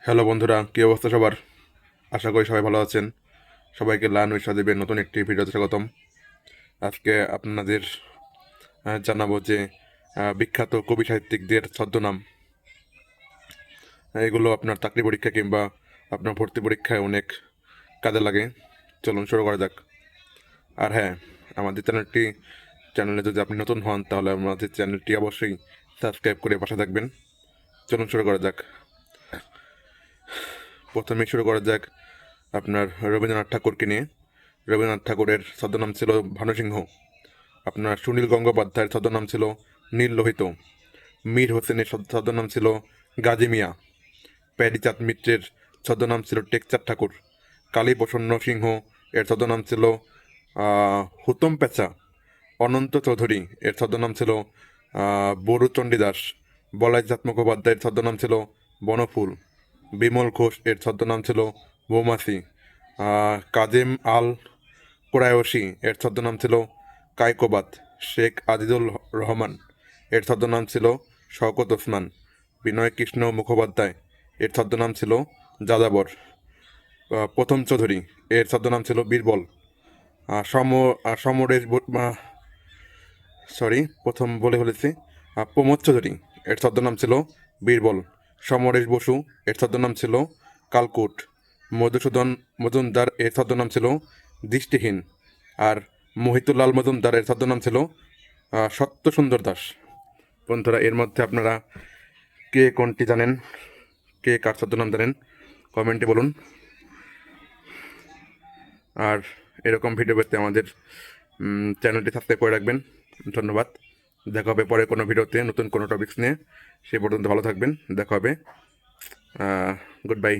Hello বন্ধুরা, কী অবস্থা সবার? আশা করি সবাই ভালো আছেন। সবাইকে লান উইসাদেবের নতুন একটি ভিডিওতে স্বাগতম। আজকে আপনাদের জানাবো যে বিখ্যাত কবি সাহিত্যিকদের ছদ্মনাম, এগুলো আপনার চাকরি পরীক্ষা কিংবা আপনার ভর্তি পরীক্ষায় অনেক কাজে লাগে। চলুন শুরু করা যাক। আর হ্যাঁ, আমাদের চ্যানেলে যদি আপনি নতুন হন তাহলে আমাদের চ্যানেলটি অবশ্যই সাবস্ক্রাইব করে পাশে থাকবেন। চলুন শুরু করা যাক। প্রথমেই শুরু করা যাক আপনার রবীন্দ্রনাথ ঠাকুরকে নিয়ে। রবীন্দ্রনাথ ঠাকুরের ছদ্মনাম ছিল ভানুসিংহ। আপনার সুনীল গঙ্গোপাধ্যায়ের ছদ্মনাম ছিল নীল লোহিত। মীর হোসেনের ছদ্মনাম ছিল গাজী মিয়া। প্যারীচাঁদ মিত্রের ছদ্মনাম ছিল টেকচাঁদ ঠাকুর। কালীপ্রসন্ন সিংহ এর ছদ্মনাম ছিল হুতম পেঁচা। অনন্ত চৌধুরী এর ছদ্মনাম ছিল বরু চণ্ডীদাস। বলাইচাঁদ মুখোপাধ্যায়ের ছদ্মনাম ছিল বনফুল। বিমল ঘোষ এর ছদ্মনাম ছিল মৌমাছি। কাজেম আল কুরায়শি এর ছদ্মনাম ছিল কায়কোবাদ। শেখ আজিজুল রহমান এর ছদ্মনাম ছিল শওকত ওসমান। বিনয় কৃষ্ণ মুখোপাধ্যায় এর ছদ্মনাম ছিল যাযাবর। প্রথম চৌধুরী এর ছদ্মনাম ছিল বীরবল। সম সমরেশ প্রথম বলে ফেলেছি। প্রমোদ চৌধুরী এর ছদ্মনাম ছিল বীরবল। সমরেশ বসু এর ছদ্মনাম ছিল কালকুট। মধুসূদন মজুমদার এর ছদ্মনাম ছিল দৃষ্টিহীন। আর মহিতুলাল মজুমদার এর ছদ্মনাম ছিল সত্য সুন্দর দাস। বন্ধুরা, এর মধ্যে আপনারা কে কোনটি জানেন, কে কার ছদ্মনাম জানেন, কমেন্টে বলুন। আর এরকম ভিডিও পেতে আমাদের চ্যানেলটি সাবস্ক্রাইব করে রাখবেন। ধন্যবাদ। দেখা হবে পরে কোনো ভিডিওতে নতুন কোনো টপিকস নিয়ে। সে পর্যন্ত ভালো থাকবেন। দেখা হবে। Good bye.